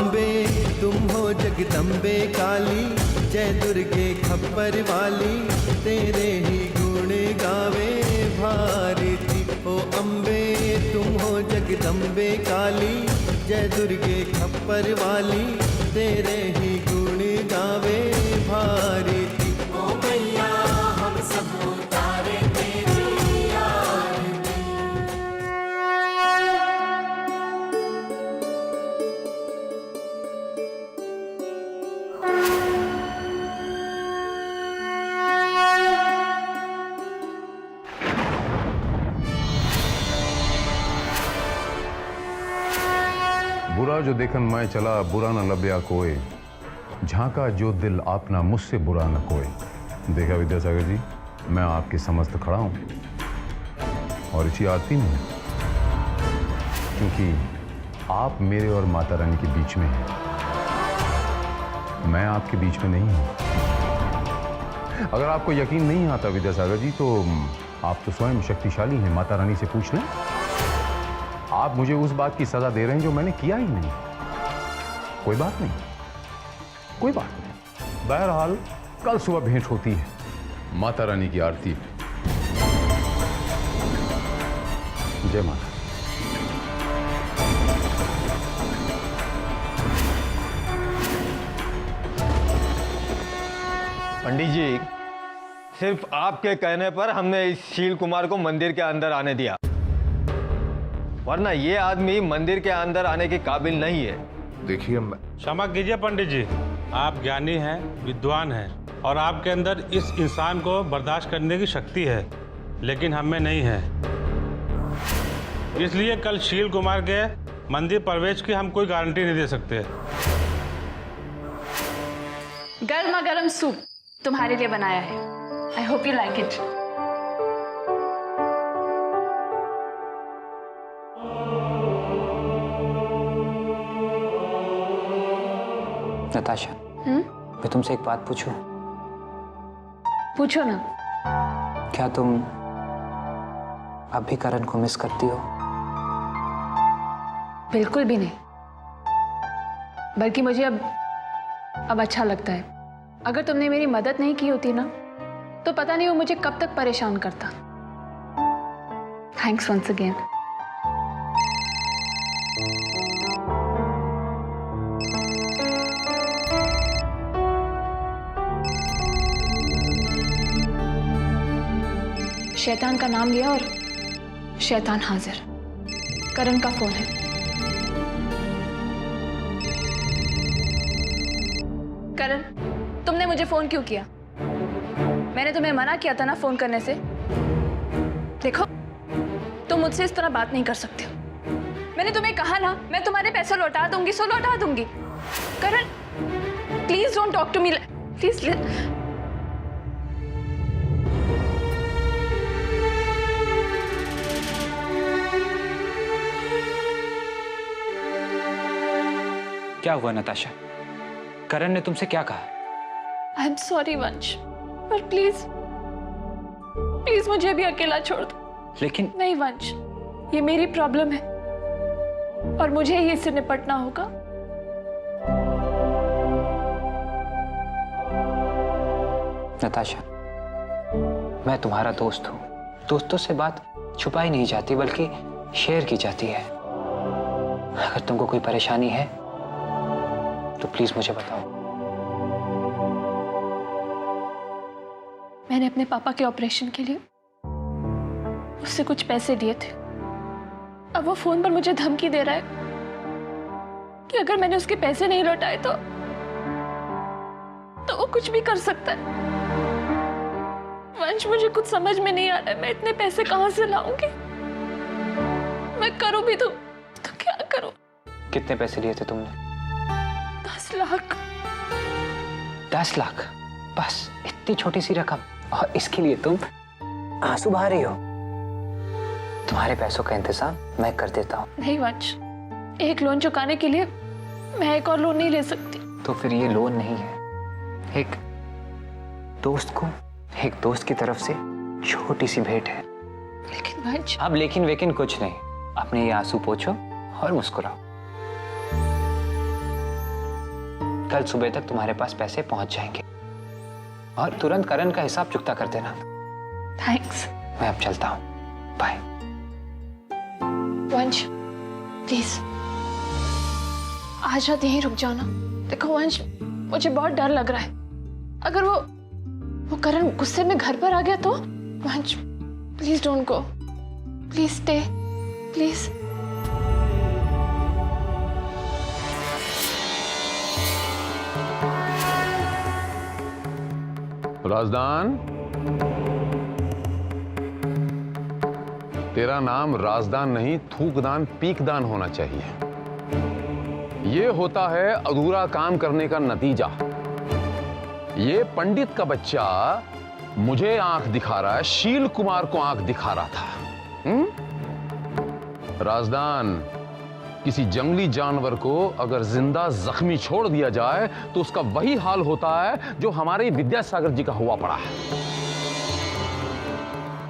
अम्बे तुम हो जगदम्बे काली, जय दुर्गे खप्पर वाली, तेरे ही गुण गावे भारती। ओ अम्बे तुम हो जगदम्बे काली, जय दुर्गे खप्पर वाली, तेरे ही गुण गावे भारती। ओ मैया हम सब उतारे तेरी आरती। बुरा जो देखन मैं चला बुरा न लब्या कोई, झांका जो दिल आपना मुझसे बुरा न कोई। देखा विद्यासागर जी, मैं आपके समस्त खड़ा हूं और इसी आरती में, क्योंकि आप मेरे और माता रानी के बीच में हैं, मैं आपके बीच में नहीं हूं। अगर आपको यकीन नहीं आता विद्यासागर जी, तो आप तो स्वयं शक्तिशाली हैं, माता रानी से पूछ लें। आप मुझे उस बात की सजा दे रहे हैं जो मैंने किया ही नहीं। कोई बात नहीं, कोई बात नहीं। बहरहाल कल सुबह भेंट होती है माता रानी की आरती। जय माता। पंडित जी, सिर्फ आपके कहने पर हमने इस शील कुमार को मंदिर के अंदर आने दिया, वरना ये आदमी मंदिर के अंदर आने के काबिल नहीं है। देखिए, क्षमा कीजिए पंडित जी, आप ज्ञानी हैं, विद्वान हैं और आपके अंदर इस इंसान को बर्दाश्त करने की शक्ति है, लेकिन हम में नहीं है। इसलिए कल शील कुमार के मंदिर प्रवेश की हम कोई गारंटी नहीं दे सकते। गर्मा गर्म सूप तुम्हारे लिए बनाया है। I hope you like it. Natasha, मैं तुमसे एक बात पूछूं? पूछो ना। क्या तुम अब भी करण को मिस करती हो? बिल्कुल भी नहीं, बल्कि मुझे अब अच्छा लगता है। अगर तुमने मेरी मदद नहीं की होती ना, तो पता नहीं वो मुझे कब तक परेशान करता। Thanks once again. शैतान का नाम लिया और शैतान हाजिर। करण का फोन है। करण, तुमने मुझे फोन क्यों किया? मैंने तुम्हें मना किया था ना फोन करने से। देखो, तुम मुझसे इस तरह बात नहीं कर सकते हो। मैंने तुम्हें कहा ना, मैं तुम्हारे पैसे लौटा दूंगी, सो लौटा दूंगी। Karan, please don't talk to me, please. क्या हुआ नताशा? करण ने तुमसे क्या कहा? आई एम सॉरी वंश, पर प्लीज प्लीज मुझे अभी अकेला छोड़ दो। लेकिन नहीं वंश, ये मेरी प्रॉब्लम है और मुझे ही इससे निपटना होगा। नताशा, मैं तुम्हारा दोस्त हूं। दोस्तों से बात छुपाई नहीं जाती, बल्कि शेयर की जाती है। अगर तुमको कोई परेशानी है तो प्लीज मुझे बताओ। मैंने अपने पापा के ऑपरेशन के लिए उससे कुछ पैसे लिए थे। अब वो फोन पर मुझे धमकी दे रहा है कि अगर मैंने उसके पैसे नहीं लौटाए तो वो कुछ भी कर सकता है। वंश, मुझे कुछ समझ में नहीं आ रहा है, मैं इतने पैसे कहां से लाऊंगी? मैं करूं भी तो क्या करूं? कितने पैसे लिए थे तुमने? 10 लाख। 10 लाख? बस इतनी छोटी सी रकम, और इसके लिए तुम आंसू बहा रही हो? तुम्हारे पैसों का इंतजाम मैं कर देता हूँ। नहीं वंश, एक लोन चुकाने के लिए मैं एक और लोन नहीं ले सकती। तो फिर ये लोन नहीं है, एक दोस्त को एक दोस्त की तरफ से छोटी सी भेंट है। लेकिन वंश, अब लेकिन वेकिन कुछ नहीं, अपने ये आंसू पोंछो और मुस्कुराओ। कल सुबह तक तुम्हारे पास पैसे पहुंच जाएंगे और तुरंत करण का हिसाब चुकता कर देना। थैंक्स। मैं अब चलता हूँ, बाय। वंश प्लीज आज रात यहीं रुक जाओ ना। देखो वंश, मुझे बहुत डर लग रहा है। अगर वो करण गुस्से में घर पर आ गया तो। Vansh please don't go, please stay, please. Razdan, तेरा नाम राजदान नहीं थूकदान पीकदान होना चाहिए। ये होता है अधूरा काम करने का नतीजा। ये पंडित का बच्चा मुझे आंख दिखा रहा है, शील कुमार को आंख दिखा रहा था। राजदान, किसी जंगली जानवर को अगर जिंदा जख्मी छोड़ दिया जाए तो उसका वही हाल होता है जो हमारे विद्यासागर जी का हुआ पड़ा है।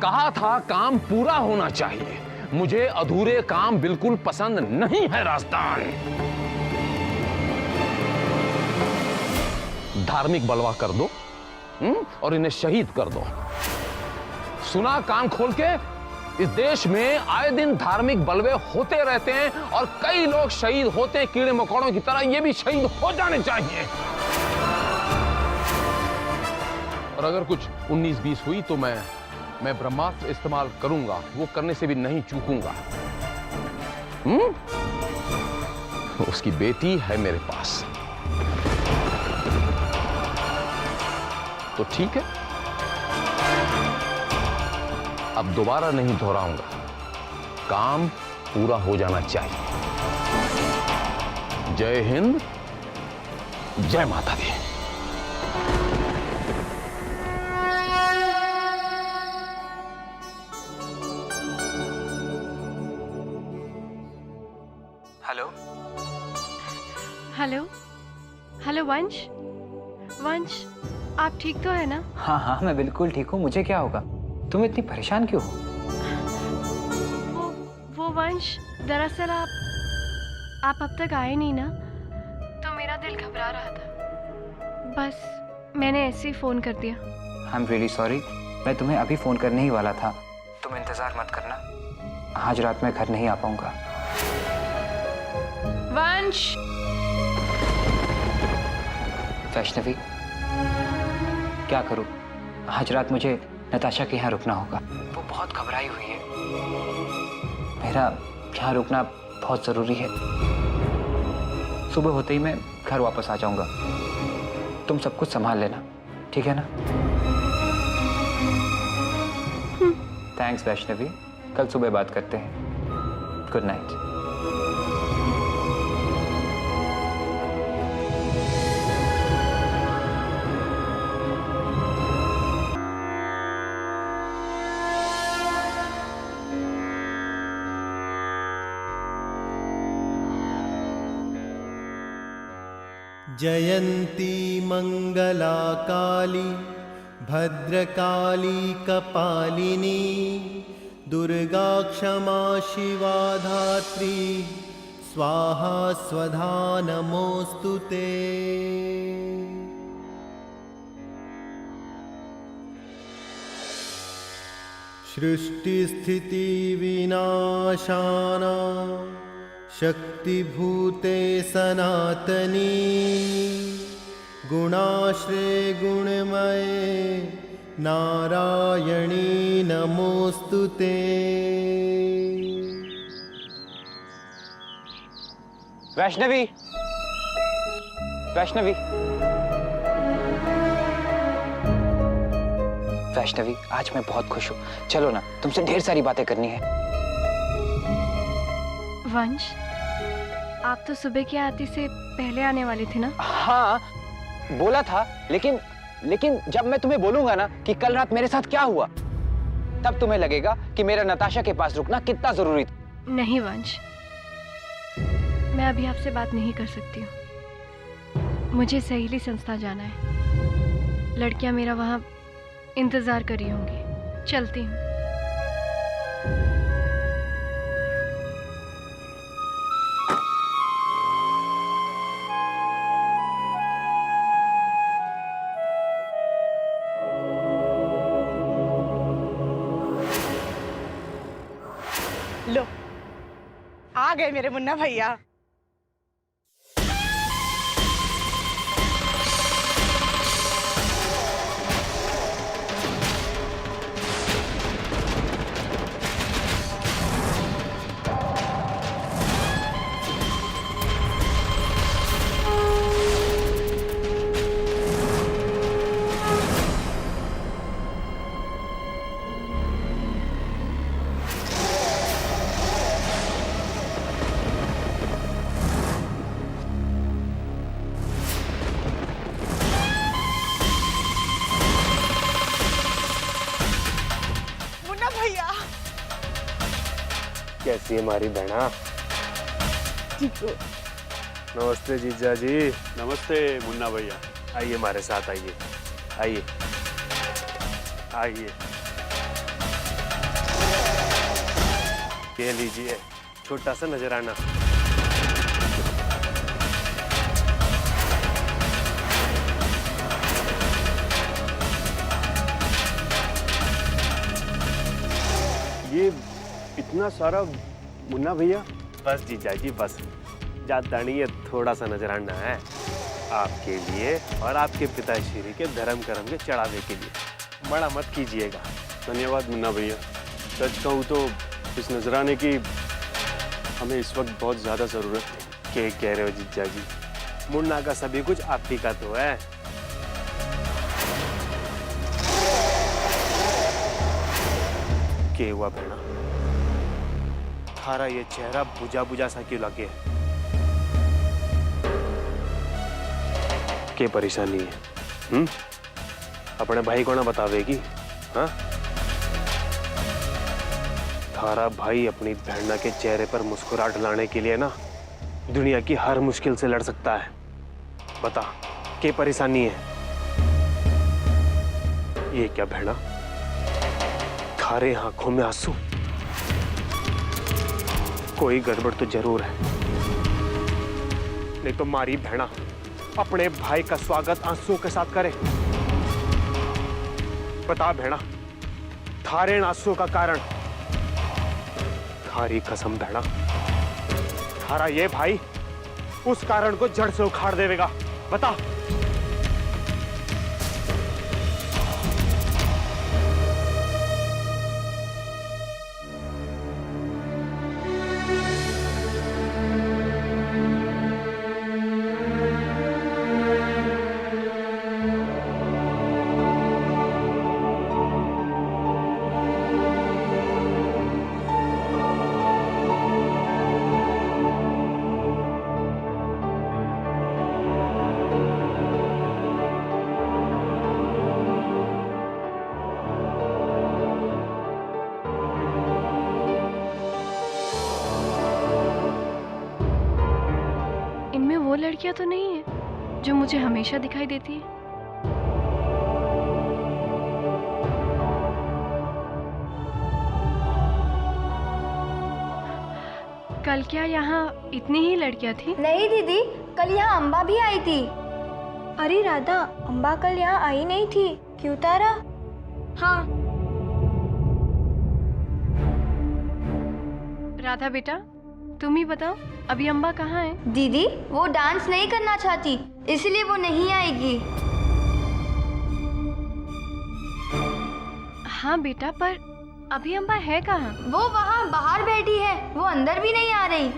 कहा था काम पूरा होना चाहिए। मुझे अधूरे काम बिल्कुल पसंद नहीं है राजदान। धार्मिक बलवा कर दो और इन्हें शहीद कर दो। सुना कान खोल के, इस देश में आए दिन धार्मिक बलवे होते रहते हैं और कई लोग शहीद होते हैं कीड़े मकोड़ों की तरह। ये भी शहीद हो जाने चाहिए। और अगर कुछ 19-20 हुई तो मैं ब्रह्मास्त्र इस्तेमाल करूंगा। वो करने से भी नहीं चूकूंगा। उसकी बेटी है मेरे पास तो ठीक है, अब दोबारा नहीं दोहराऊंगा। काम पूरा हो जाना चाहिए। जय हिंद, जय माता दी। हेलो हेलो हेलो वंश, वंश आप ठीक तो है ना? हाँ हाँ, मैं बिल्कुल ठीक हूँ। मुझे क्या होगा? तुम इतनी परेशान क्यों हो? वो वंश, दरअसल आप अब तक आए नहीं ना, तो मेरा दिल घबरा रहा था। बस मैंने ऐसे ही फोन कर दिया। I am really sorry. मैं तुम्हें अभी फोन करने ही वाला था। तुम इंतजार मत करना। आज रात मैं घर नहीं आ पाऊंगा। वंश, वैष्णवी, क्या करूं? आज रात मुझे नताशा के यहाँ रुकना होगा। वो बहुत घबराई हुई है। मेरा यहाँ रुकना बहुत जरूरी है। सुबह होते ही मैं घर वापस आ जाऊंगा। तुम सब कुछ संभाल लेना, ठीक है ना? थैंक्स वैष्णवी, कल सुबह बात करते हैं। Good night. जयन्ती मंगला काली भद्रकाली कपालिनी दुर्गा क्षमा शिवा धात्री स्वाहा स्वधा नमोस्तुते। सृष्टि स्थिति विनाशाना शक्तिभूते सनातनी गुणाश्रये गुणमये नारायणी नमोस्तुते। वैष्णवी, वैष्णवी, वैष्णवी, आज मैं बहुत खुश हूँ। चलो ना, तुमसे ढेर सारी बातें करनी है। वंश, आप तो सुबह की आरती से पहले आने वाले थे ना? हाँ, बोला था, लेकिन जब मैं तुम्हें बोलूंगा ना कि कल रात मेरे साथ क्या हुआ, तब तुम्हें लगेगा कि मेरा नताशा के पास रुकना कितना जरूरी था। नहीं वंश, मैं अभी आपसे बात नहीं कर सकती हूँ। मुझे सहेली संस्था जाना है। लड़कियां मेरा वहाँ इंतजार कर रही होंगी। चलती हूँ। गए मेरे मुन्ना भैया। कैसी है हमारी बहना? नमस्ते जीजा जी। नमस्ते मुन्ना भैया। आइए हमारे साथ, आइए आइए आइए। ये लीजिए छोटा सा नजराना। ये इतना सारा मुन्ना भैया? बस जीजा जी बस, ज्यादा नहीं, ये थोड़ा सा नजराना है आपके लिए और आपके पिताश्री के धर्म कर्म के चढ़ावे के लिए, बड़ा मत कीजिएगा। धन्यवाद मुन्ना भैया। सच कहूँ तो इस नजराने की हमें इस वक्त बहुत ज्यादा जरूरत है। क्या कह रहे हो जीजा जी? मुन्ना का सभी कुछ आप ही का तो है। क्या हुआ बहना, थारा ये चेहरा बुझा बुझा सा क्यों लगे? क्या परेशानी है? अपने भाई को ना बतावेगी? हाँ, थारा भाई अपनी बहना के चेहरे पर मुस्कुराहट लाने के लिए ना दुनिया की हर मुश्किल से लड़ सकता है। बता क्या परेशानी है? ये क्या बहना, थारे आंखों में आंसू? कोई गड़बड़ तो जरूर है, नहीं तो मारी बहना अपने भाई का स्वागत आंसुओं के साथ करे। बता बहना, थारे आंसुओं का कारण? थारी कसम बहना, थारा ये भाई उस कारण को जड़ से उखाड़ देवेगा। बता। वो लड़कियां तो नहीं है जो मुझे हमेशा दिखाई देती है। कल क्या यहाँ इतनी ही लड़कियां थी? नहीं दीदी, कल यहाँ अम्बा भी आई थी। अरे राधा, अम्बा कल यहाँ आई नहीं थी, क्यों तारा? हाँ। राधा बेटा, तुम ही बताओ, अभी अम्बा कहाँ है? दीदी, वो डांस नहीं करना चाहती, इसलिए वो नहीं आएगी। हाँ बेटा, पर अभी अम्बा है कहाँ? वो वहाँ बाहर बैठी है, वो अंदर भी नहीं आ रही।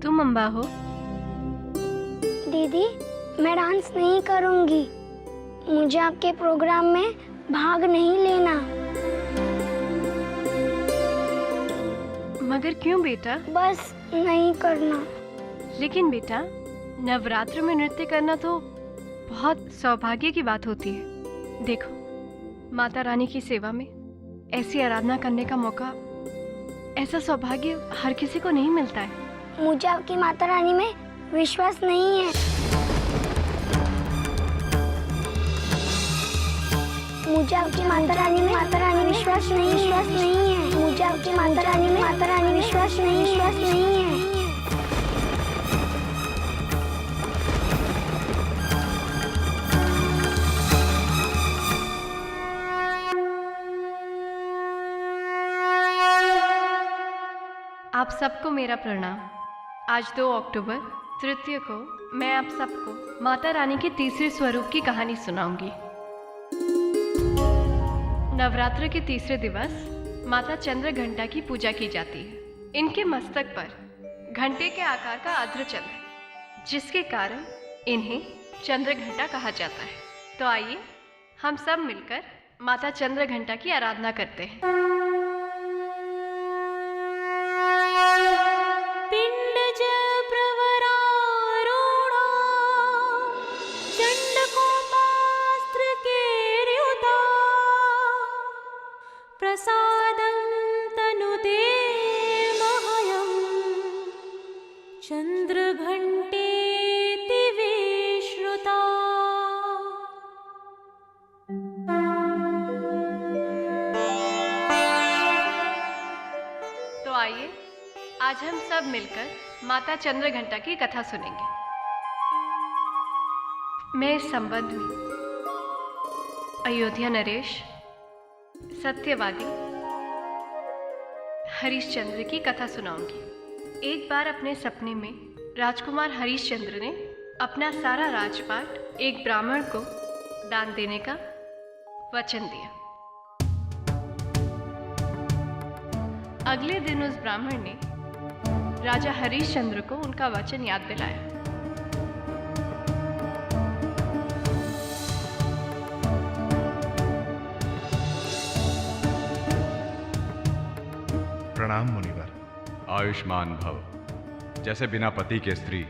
तुम अम्बा हो? दीदी, मैं डांस नहीं करूंगी। मुझे आपके प्रोग्राम में भाग नहीं लेना। मगर क्यों बेटा? बस नहीं करना। लेकिन बेटा, नवरात्र में नृत्य करना तो बहुत सौभाग्य की बात होती है। देखो, माता रानी की सेवा में ऐसी आराधना करने का मौका, ऐसा सौभाग्य हर किसी को नहीं मिलता है। मुझे आपकी माता रानी में विश्वास नहीं है। मुझे आपकी माता रानी में विश्वास नहीं है। मुझे आपकी माता रानी में विश्वास नहीं है। आप सबको मेरा प्रणाम। आज 2 अक्टूबर तृतीय को मैं आप सबको माता रानी के तीसरे स्वरूप की कहानी सुनाऊंगी। नवरात्र के तीसरे दिवस माता चंद्र घंटा की पूजा की जाती है। इनके मस्तक पर घंटे के आकार का अध्रचल है, जिसके कारण इन्हें चंद्र घंटा कहा जाता है। तो आइए हम सब मिलकर माता चंद्र घंटा की आराधना करते हैं। प्रसादं तनुते महयं चन्द्रघण्टेति विश्रुता। तो आइए आज हम सब मिलकर माता चंद्र घंटा की कथा सुनेंगे। मैं इस संबंध में अयोध्या नरेश, सत्यवादी हरिश्चंद्र की कथा सुनाऊंगी। एक बार अपने सपने में राजकुमार हरिश्चंद्र ने अपना सारा राजपाट एक ब्राह्मण को दान देने का वचन दिया। अगले दिन उस ब्राह्मण ने राजा हरिश्चंद्र को उनका वचन याद दिलाया। प्रणाम मुनिवर। आयुष्मान भव। जैसे बिना पति के स्त्री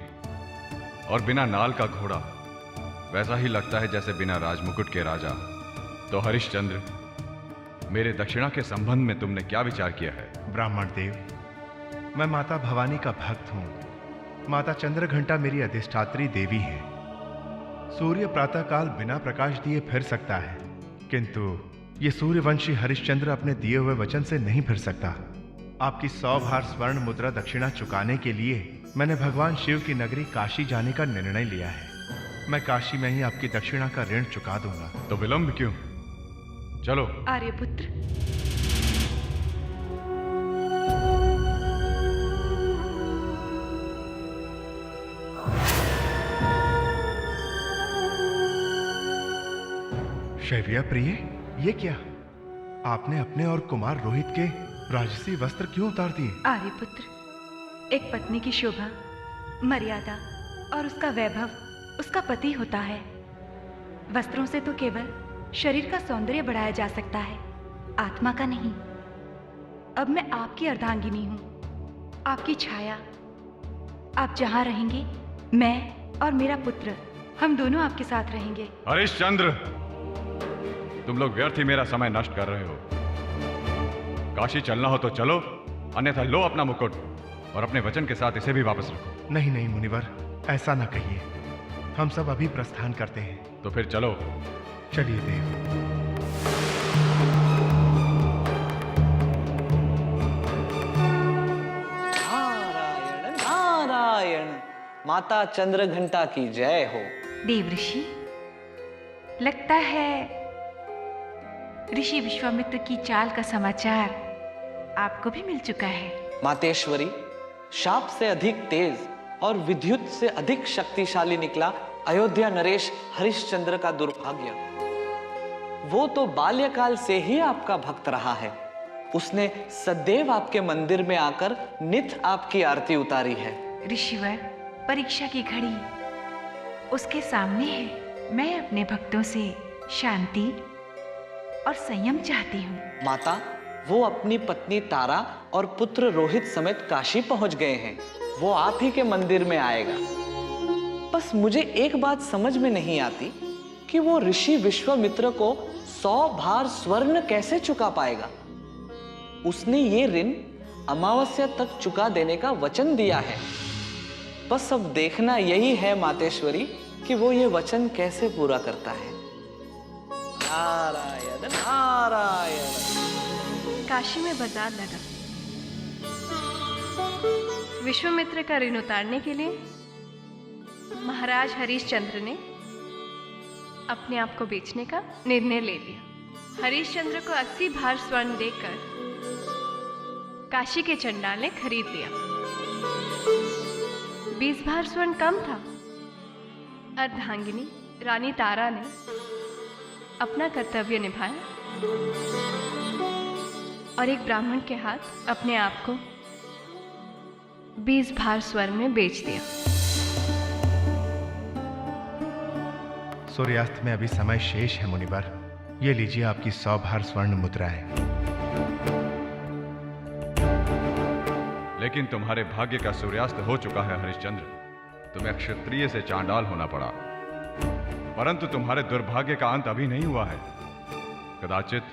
और बिना नाल का घोड़ा, वैसा ही लगता है जैसे बिना राजमुकुट के राजा। तो हरिश्चंद्र, मेरे दक्षिणा के संबंध में तुमने क्या विचार किया है? ब्राह्मण देव, मैं माता भवानी का भक्त हूँ। माता चंद्र घंटा मेरी अधिष्ठात्री देवी है। सूर्य प्रातःकाल बिना प्रकाश दिए फिर सकता है, किंतु ये सूर्यवंशी हरिश्चंद्र अपने दिए हुए वचन से नहीं फिर सकता। आपकी 100 भार स्वर्ण मुद्रा दक्षिणा चुकाने के लिए मैंने भगवान शिव की नगरी काशी जाने का निर्णय लिया है। मैं काशी में ही आपकी दक्षिणा का ऋण चुका दूंगा। तो विलंब क्यों? चलो। आर्यपुत्र, शैव्या प्रिय, ये क्या? आपने अपने और कुमार रोहित के राजसी वस्त्र क्यों उतार दिए? आर्यपुत्र, एक पत्नी की शोभा, मर्यादा और उसका वैभव उसका पति होता है। वस्त्रों से तो केवल शरीर का सौंदर्य बढ़ाया जा सकता है, आत्मा का नहीं। अब मैं आपकी अर्धांगिनी हूं, आपकी छाया। आप जहां रहेंगे, मैं और मेरा पुत्र, हम दोनों आपके साथ रहेंगे। हरिश्चंद्र, तुम लोग व्यर्थ ही मेरा समय नष्ट कर रहे हो। काशी चलना हो तो चलो, अन्यथा लो अपना मुकुट और अपने वचन के साथ इसे भी वापस रखो। नहीं नहीं मुनिवर, ऐसा ना कहिए। हम सब अभी प्रस्थान करते हैं। तो फिर चलो। चलिए देव। नारायण नारायण, माता चंद्र घंटा की जय हो। देवऋषि, लगता है ऋषि विश्वामित्र की चाल का समाचार आपको भी मिल चुका है। मातेश्वरी, शाप से अधिक तेज और विद्युत से अधिक शक्तिशाली निकला अयोध्या नरेश हरिश्चंद्र का दुर्भाग्य। वो तो बाल्यकाल से ही आपका भक्त रहा है। उसने सदैव आपके मंदिर में आकर नित आपकी आरती उतारी है। ऋषिवर, परीक्षा की घड़ी उसके सामने है। मैं अपने भक्तों से शांति और संयम चाहती हूँ। माता, वो अपनी पत्नी तारा और पुत्र रोहित समेत काशी पहुंच गए हैं। वो आप ही के मंदिर में आएगा। बस मुझे एक बात समझ में नहीं आती कि वो ऋषि विश्वामित्र को 100 भार स्वर्ण कैसे चुका पाएगा। उसने ये ऋण अमावस्या तक चुका देने का वचन दिया है। बस अब देखना यही है मातेश्वरी कि वो ये वचन कैसे पूरा करता है। नारायण नारायण। काशी में बाजार लगा। विश्वामित्र का ऋण उतारने के लिए महाराज हरिश्चंद्र ने अपने आप को बेचने का निर्णय ले लिया। हरिश्चंद्र को 80 भार स्वर्ण देकर काशी के चंडाल ने खरीद लिया। 20 भार स्वर्ण कम था। अर्धांगिनी रानी तारा ने अपना कर्तव्य निभाया और एक ब्राह्मण के हाथ अपने आप को 20 भार स्वर्ण में बेच दिया। सूर्यास्त में अभी समय शेष है मुनिवर। ये लीजिए आपकी 100 भार स्वर्ण मुद्राएं। लेकिन तुम्हारे भाग्य का सूर्यास्त हो चुका है हरिश्चंद्र। तुम्हें क्षत्रिय से चांडाल होना पड़ा, परंतु तुम्हारे दुर्भाग्य का अंत अभी नहीं हुआ है। कदाचित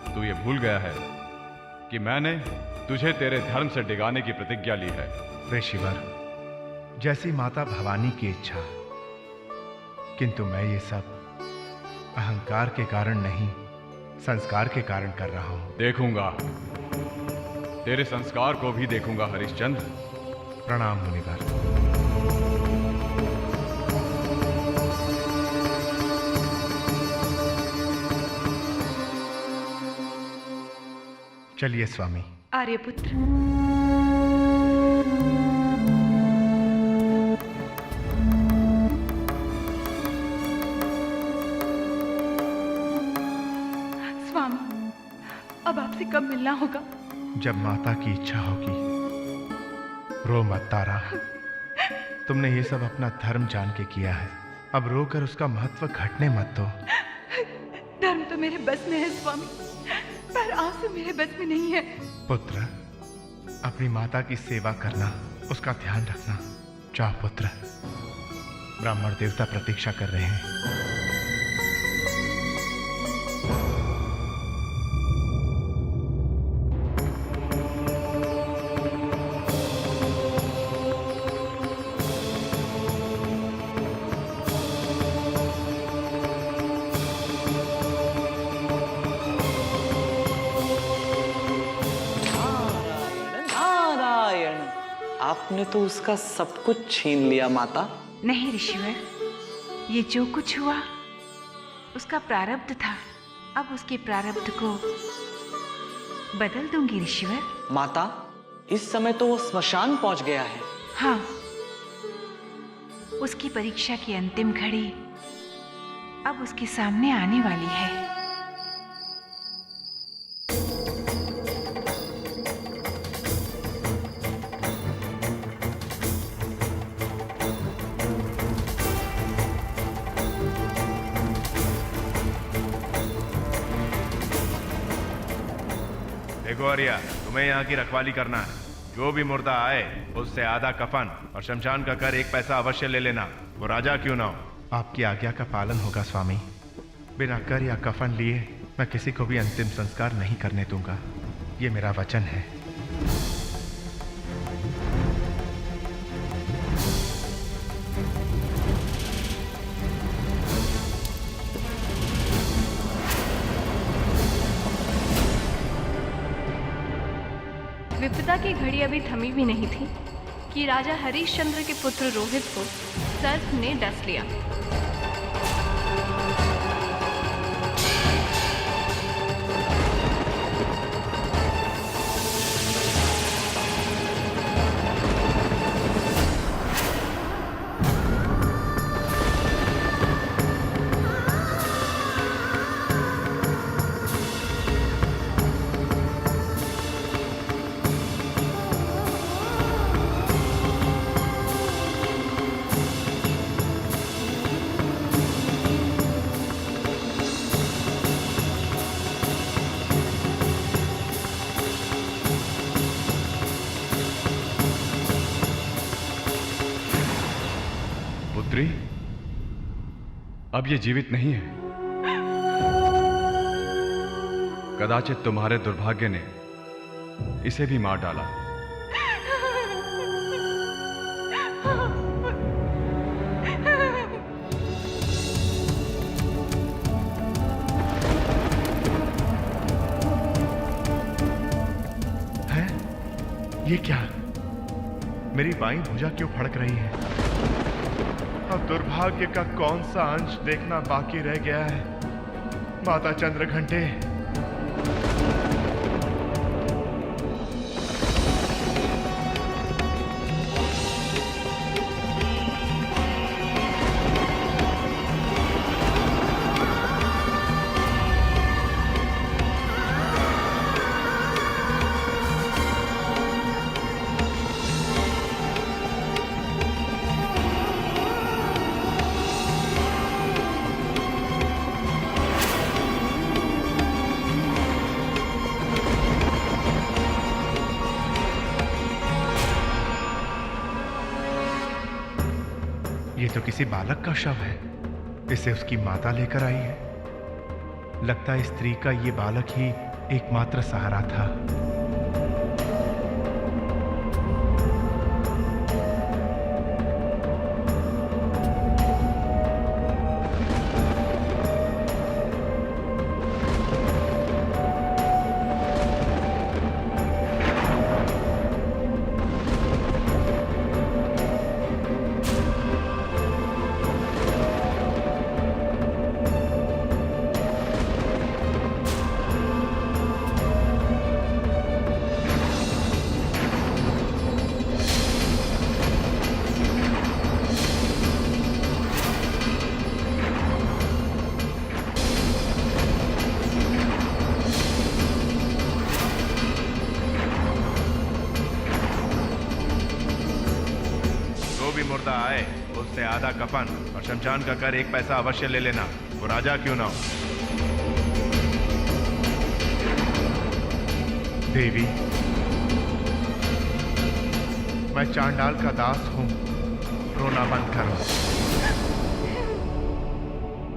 तू ये भूल गया है कि मैंने तुझे तेरे धर्म से डिगाने की प्रतिज्ञा ली है। ऋषिवर, जैसी माता भवानी की इच्छा, किंतु मैं ये सब अहंकार के कारण नहीं, संस्कार के कारण कर रहा हूं। देखूंगा, तेरे संस्कार को भी देखूंगा हरिश्चंद्र। प्रणाम मुनिवर। चलिए स्वामी। आर्यपुत्र, स्वामी, अब आपसे कब मिलना होगा? जब माता की इच्छा होगी। रो मत तारा, तुमने ये सब अपना धर्म जान के किया है। अब रोकर उसका महत्व घटने मत दो। धर्म तो मेरे बस में है स्वामी, पर आंसू मेरे बस में नहीं है। पुत्र, अपनी माता की सेवा करना, उसका ध्यान रखना। जाओ पुत्र, ब्राह्मण देवता प्रतीक्षा कर रहे हैं। आपने तो उसका सब कुछ छीन लिया माता। नहीं ऋषिवर, ये जो कुछ हुआ उसका प्रारब्ध था। अब उसके प्रारब्ध को बदल दूंगी ऋषिवर। माता, इस समय तो वो स्मशान पहुंच गया है। हाँ, उसकी परीक्षा की अंतिम घड़ी अब उसके सामने आने वाली है। देखो आर्या, तुम्हें यहाँ की रखवाली करना है। जो भी मुर्दा आए उससे आधा कफन और शमशान का कर 1 पैसा अवश्य ले लेना, वो राजा क्यों ना हो। आपकी आज्ञा का पालन होगा स्वामी। बिना कर या कफन लिए मैं किसी को भी अंतिम संस्कार नहीं करने दूंगा। ये मेरा वचन है। विपदा की घड़ी अभी थमी भी नहीं थी कि राजा हरिश्चंद्र के पुत्र रोहित को सर्प ने डस लिया। अब ये जीवित नहीं है। कदाचित तुम्हारे दुर्भाग्य ने इसे भी मार डाला। है? ये क्या? मेरी बाईं भुजा क्यों फड़क रही है? अब दुर्भाग्य का कौन सा अंश देखना बाकी रह गया है? माता चंद्रघंटे, ये तो किसी बालक का शव है। इसे उसकी माता लेकर आई है। लगता है स्त्री का ये बालक ही एकमात्र सहारा था। मुर्दा आए उससे आधा कफन और शमशान का कर 1 पैसा अवश्य ले लेना, वो राजा क्यों ना हो। देवी, मैं चांडाल का दास हूं, रोना बंद करो।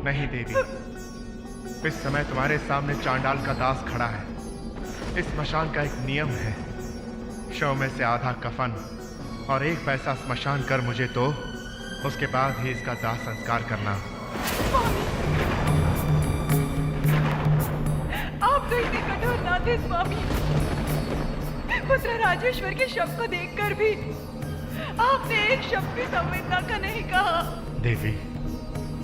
नहीं देवी, इस समय तुम्हारे सामने चांडाल का दास खड़ा है। इस स्मशान का एक नियम है, शव में से आधा कफन और 1 पैसा स्मशान कर मुझे तो उसके बाद ही इसका दाह संस्कार करना। आप तो इतने कठोर ना थे स्वामी। पुत्र राजेश्वर के शव को देखकर भी आपने एक शब्द भी संवेदना का नहीं कहा। देवी,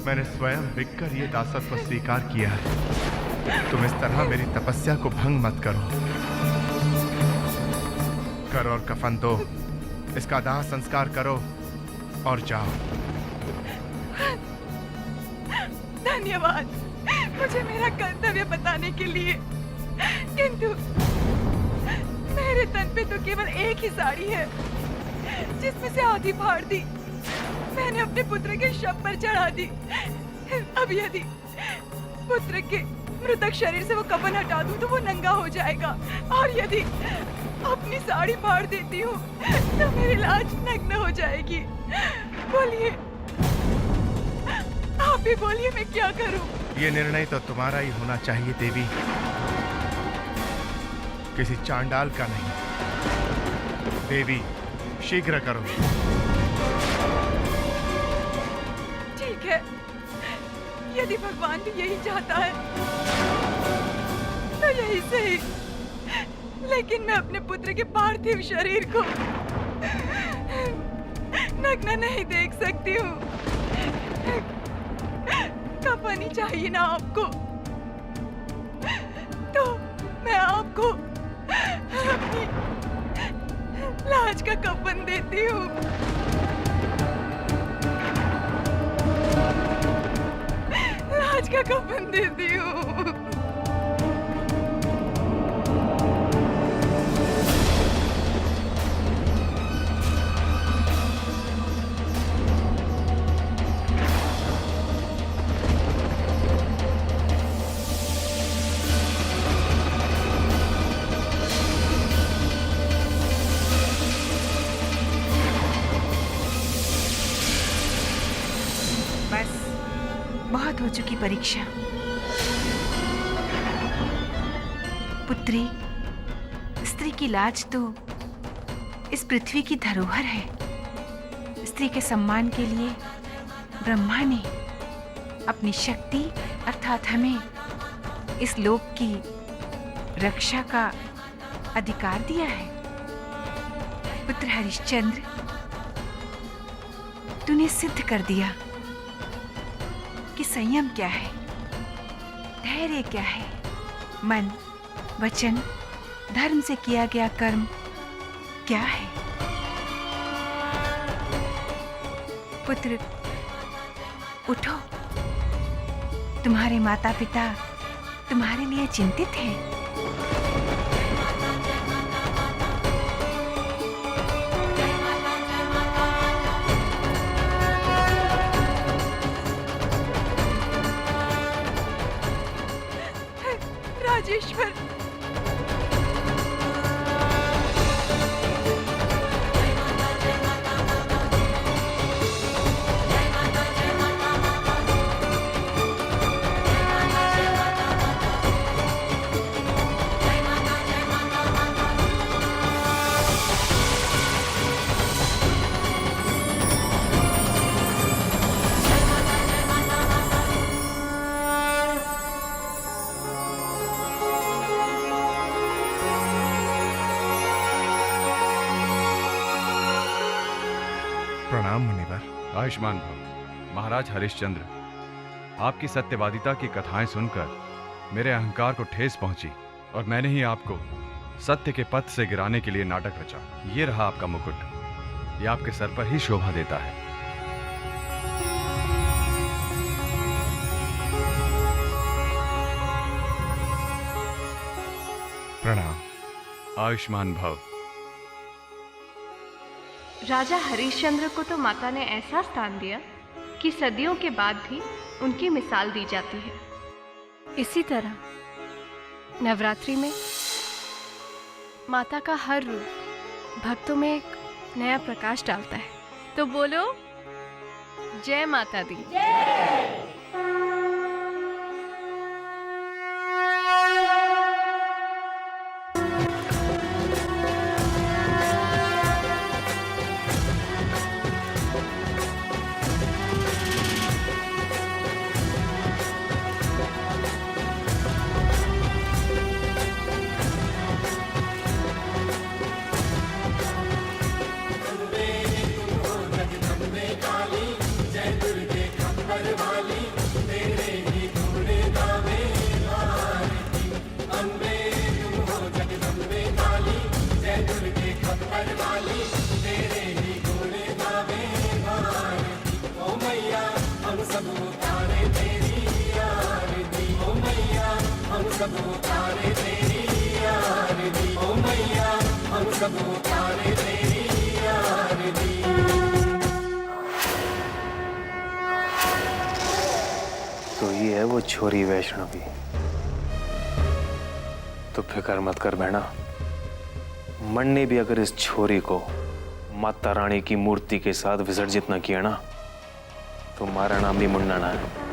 मैंने स्वयं बिककर ये दासत्व स्वीकार किया है। तुम इस तरह मेरी तपस्या को भंग मत करो। कर और कफन दो, इसका दाह संस्कार करो और जाओ। धन्यवाद मुझे मेरा कर्तव्य बताने के लिए, किंतु मेरे तन पे तो केवल एक ही साड़ी है, जिसमें से आधी फाड़ दी मैंने अपने पुत्र के शव पर चढ़ा दी। अब यदि पुत्र के मृतक शरीर से वो कफन हटा दूं तो वो नंगा हो जाएगा, और यदि अपनी साड़ी फाड़ देती हूँ तो मेरी लाज नग्न हो जाएगी। बोलिए, आप भी बोलिए, मैं क्या करूं? ये निर्णय तो तुम्हारा ही होना चाहिए देवी, किसी चांडाल का नहीं। देवी, शीघ्र करो। ठीक है, यदि भगवान भी यही चाहता है तो यही सही, लेकिन मैं अपने पुत्र के पार्थिव शरीर को नग्न नहीं देख सकती हूँ। कफन ही चाहिए ना आपको, तो मैं आपको अपनी लाज का कफन देती हूँ। लाज का कफन देती हूँ। परीक्षा। पुत्री, स्त्री की लाज तो इस पृथ्वी की धरोहर है। स्त्री के सम्मान के लिए ब्रह्मा ने अपनी शक्ति अर्थात हमें इस लोक की रक्षा का अधिकार दिया है। पुत्र हरिश्चंद्र, तूने सिद्ध कर दिया कि संयम क्या है, धैर्य क्या है, मन, वचन, धर्म से किया गया कर्म क्या है। पुत्र, उठो, तुम्हारे माता पिता तुम्हारे लिए चिंतित हैं। राजेश्वर, प्रणाम मुनिवर। आयुष्मान भव। महाराज हरिश्चंद्र, आपकी सत्यवादिता की कथाएं सुनकर मेरे अहंकार को ठेस पहुंची और मैंने ही आपको सत्य के पथ से गिराने के लिए नाटक रचा। ये रहा आपका मुकुट, ये आपके सर पर ही शोभा देता है। प्रणाम। आयुष्मान भव। राजा हरिश्चंद्र को तो माता ने ऐसा स्थान दिया कि सदियों के बाद भी उनकी मिसाल दी जाती है। इसी तरह नवरात्रि में माता का हर रूप भक्तों में एक नया प्रकाश डालता है। तो बोलो जय माता दी। तो ये है वो छोरी वैष्णवी। तो फिक्र मत कर बहना, मन ने भी अगर इस छोरी को माता रानी की मूर्ति के साथ विसर्जित न किया ना, तो हमारा नाम भी मुन्ना ना है।